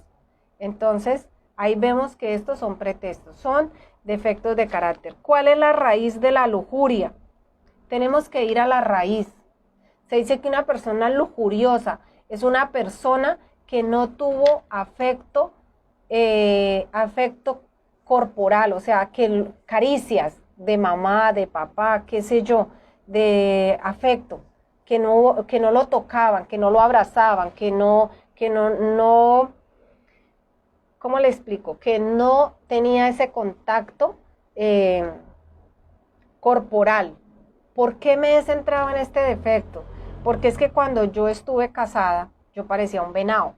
Entonces, ahí vemos que estos son pretextos, son defectos de carácter. ¿Cuál es la raíz de la lujuria? Tenemos que ir a la raíz. Se dice que una persona lujuriosa es una persona que no tuvo afecto corporal, o sea, que caricias de mamá, de papá, qué sé yo, de afecto, que no lo tocaban, que no lo abrazaban, que no, ¿cómo le explico? Que no tenía ese contacto corporal. ¿Por qué me he centrado en este defecto? Porque es que cuando yo estuve casada, yo parecía un venado.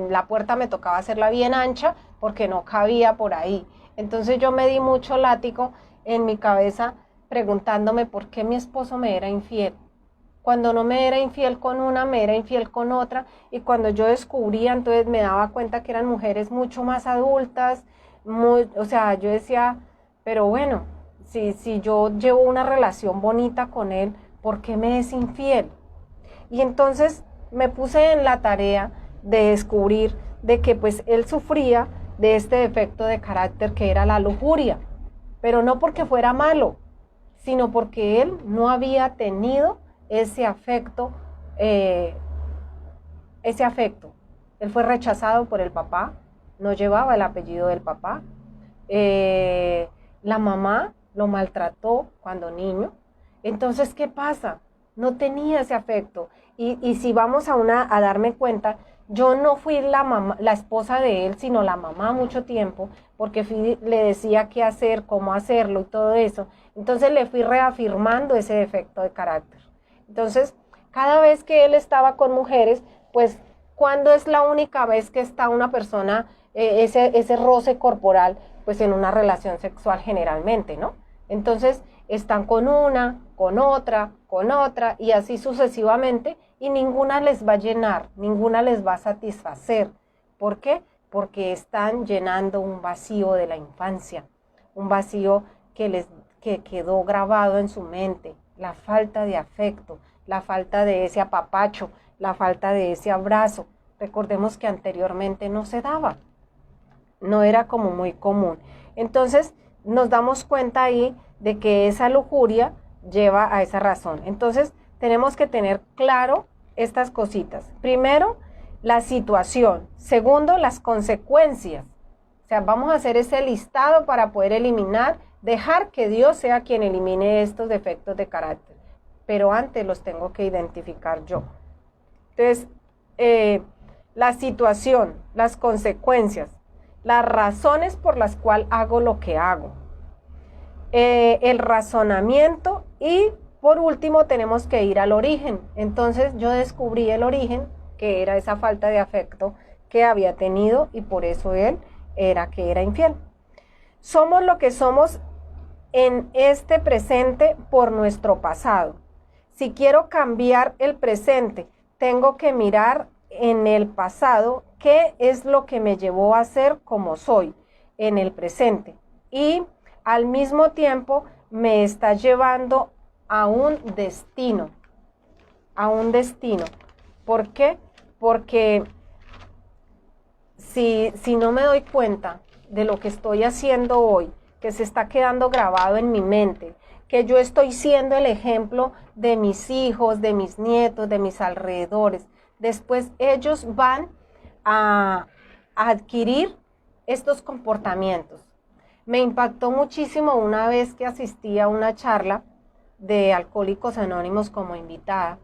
La puerta me tocaba hacerla bien ancha porque no cabía por ahí. Entonces yo me di mucho látigo en mi cabeza preguntándome por qué mi esposo me era infiel. Cuando no me era infiel con una, me era infiel con otra, y cuando yo descubría, entonces me daba cuenta que eran mujeres mucho más adultas, o sea, yo decía, pero bueno, si yo llevo una relación bonita con él, ¿por qué me es infiel? Y entonces me puse en la tarea de descubrir de que pues él sufría de este defecto de carácter que era la lujuria, pero no porque fuera malo, sino porque él no había tenido ese afecto. Él fue rechazado por el papá, no llevaba el apellido del papá, la mamá lo maltrató cuando niño. Entonces, ¿qué pasa? No tenía ese afecto. Y si vamos a darme cuenta, yo no fui la esposa de él, sino la mamá mucho tiempo, porque le decía qué hacer, cómo hacerlo y todo eso. Entonces le fui reafirmando ese defecto de carácter. Entonces, cada vez que él estaba con mujeres, pues, ¿cuándo es la única vez que está una persona, ese roce corporal, pues en una relación sexual generalmente, ¿no? Entonces, están con una, con otra, y así sucesivamente, y ninguna les va a llenar, ninguna les va a satisfacer. ¿Por qué? Porque están llenando un vacío de la infancia, un vacío que quedó grabado en su mente, la falta de afecto, la falta de ese apapacho, la falta de ese abrazo. Recordemos que anteriormente no se daba, no era como muy común. Entonces nos damos cuenta ahí de que esa lujuria lleva a esa razón. Entonces, tenemos que tener claro estas cositas. Primero, la situación. Segundo, las consecuencias. O sea, vamos a hacer ese listado para poder eliminar, dejar que Dios sea quien elimine estos defectos de carácter. Pero antes los tengo que identificar yo. Entonces, la situación, las consecuencias, las razones por las cuales hago lo que hago, el razonamiento y por último tenemos que ir al origen. Entonces yo descubrí el origen, que era esa falta de afecto que había tenido y por eso él era infiel. Somos lo que somos en este presente por nuestro pasado. Si quiero cambiar el presente, tengo que mirar en el pasado qué es lo que me llevó a ser como soy en el presente. Y al mismo tiempo me está llevando a un destino. ¿Por qué? Porque si no me doy cuenta de lo que estoy haciendo hoy, que se está quedando grabado en mi mente, que yo estoy siendo el ejemplo de mis hijos, de mis nietos, de mis alrededores, después ellos van a adquirir estos comportamientos. Me impactó muchísimo una vez que asistí a una charla de Alcohólicos Anónimos como invitada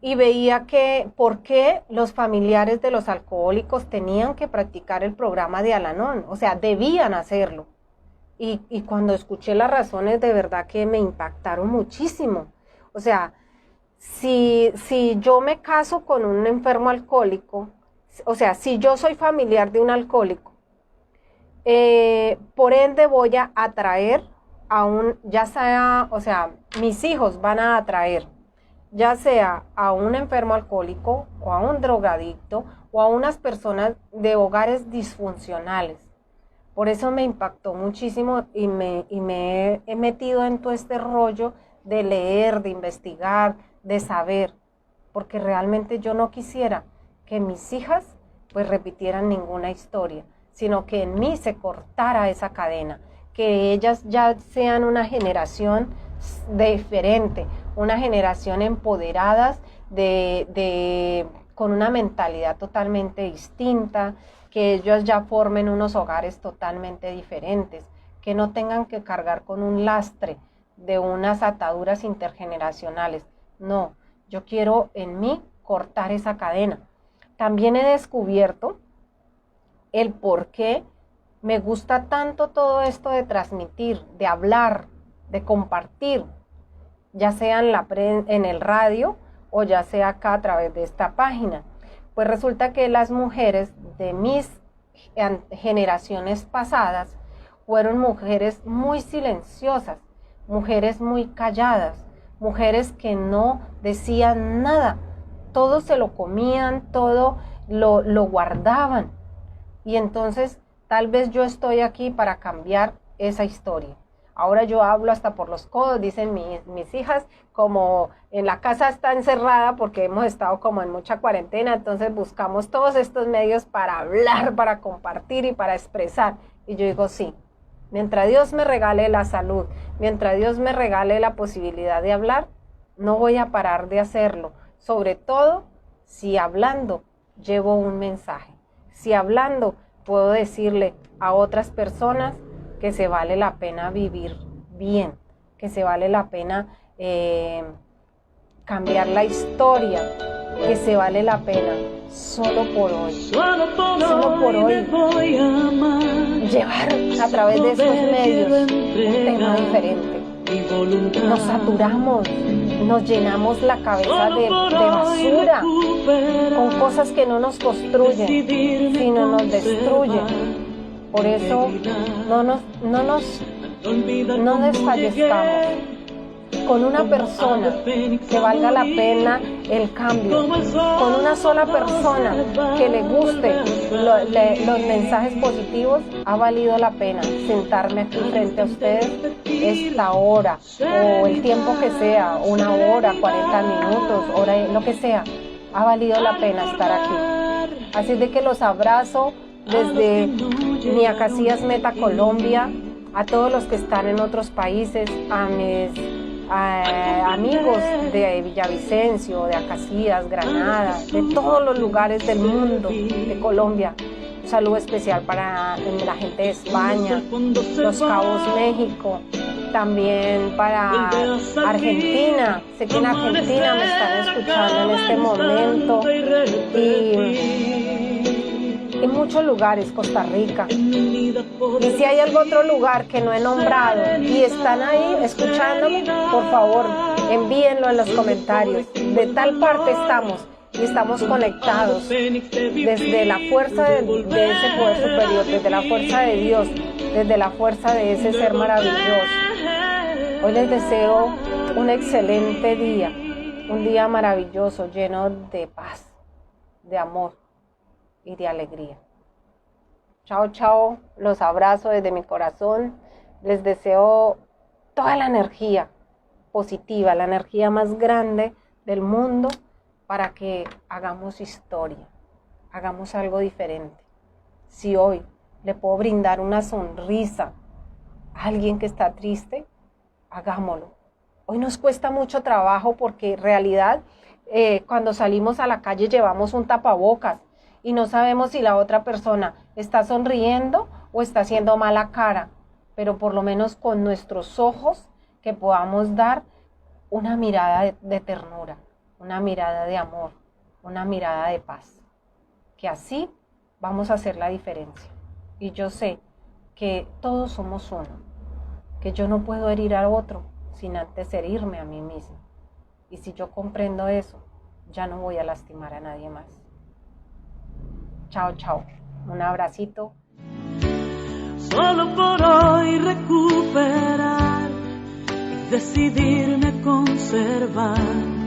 y veía que por qué los familiares de los alcohólicos tenían que practicar el programa de Al-Anon, o sea, debían hacerlo. Y cuando escuché las razones, de verdad que me impactaron muchísimo. O sea, si yo me caso con un enfermo alcohólico, o sea, si yo soy familiar de un alcohólico, por ende voy a atraer ya sea, o sea, mis hijos van a atraer, ya sea a un enfermo alcohólico o a un drogadicto o a unas personas de hogares disfuncionales. Por eso me impactó muchísimo y me he metido en todo este rollo de leer, de investigar, de saber, porque realmente yo no quisiera que mis hijas pues repitieran ninguna historia, sino que en mí se cortara esa cadena, que ellas ya sean una generación diferente, una generación empoderadas con una mentalidad totalmente distinta, que ellos ya formen unos hogares totalmente diferentes, que no tengan que cargar con un lastre de unas ataduras intergeneracionales. No, yo quiero en mí cortar esa cadena. También he descubierto el por qué me gusta tanto todo esto de transmitir, de hablar, de compartir, ya sea en el radio o ya sea acá a través de esta página. Pues resulta que las mujeres de mis generaciones pasadas fueron mujeres muy silenciosas, mujeres muy calladas, mujeres que no decían nada, todo se lo comían, todo lo guardaban. Y entonces tal vez yo estoy aquí para cambiar esa historia. Ahora yo hablo hasta por los codos, dicen mis hijas, como en la casa está encerrada porque hemos estado como en mucha cuarentena, entonces buscamos todos estos medios para hablar, para compartir y para expresar. Y yo digo, sí, mientras Dios me regale la salud, mientras Dios me regale la posibilidad de hablar, no voy a parar de hacerlo. Sobre todo si hablando llevo un mensaje, si hablando puedo decirle a otras personas que se vale la pena vivir bien, que se vale la pena cambiar la historia, que se vale la pena solo por hoy llevar a través de estos medios un tema diferente. Nos saturamos, nos llenamos la cabeza de basura con cosas que no nos construyen, sino nos destruyen. Por eso no desfallezcamos con una persona que valga la pena el cambio, con una sola persona que le guste los mensajes positivos. Ha valido la pena sentarme aquí frente a ustedes esta hora o el tiempo que sea, 1 hora, 40 minutos, hora, lo que sea. Ha valido la pena estar aquí. Así de que los abrazo desde Mia Casillas Meta Colombia, a todos los que están en otros países, a mis amigos de Villavicencio, de Acacías, Granada, de todos los lugares del mundo, de Colombia. Un saludo especial para la gente de España, Los Cabos, México, también para Argentina. Sé que en Argentina me están escuchando en este momento y en muchos lugares, Costa Rica. Y si hay algún otro lugar que no he nombrado y están ahí escuchándome, por favor, envíenlo en los comentarios. De tal parte estamos. Y estamos conectados desde la fuerza de ese poder superior, desde la fuerza de Dios, desde la fuerza de ese ser maravilloso. Hoy les deseo un excelente día, un día maravilloso, lleno de paz, de amor y de alegría. Chao, chao, los abrazo desde mi corazón. Les deseo toda la energía positiva, la energía más grande del mundo, para que hagamos historia, hagamos algo diferente. Si hoy le puedo brindar una sonrisa a alguien que está triste, hagámoslo. Hoy nos cuesta mucho trabajo porque en realidad cuando salimos a la calle llevamos un tapabocas y no sabemos si la otra persona está sonriendo o está haciendo mala cara, pero por lo menos con nuestros ojos que podamos dar una mirada de ternura, una mirada de amor, una mirada de paz, que así vamos a hacer la diferencia. Y yo sé que todos somos uno, que yo no puedo herir a otro sin antes herirme a mí mismo. Y si yo comprendo eso, ya no voy a lastimar a nadie más. Chao, chao. Un abracito. Solo por hoy recuperar y decidirme conservar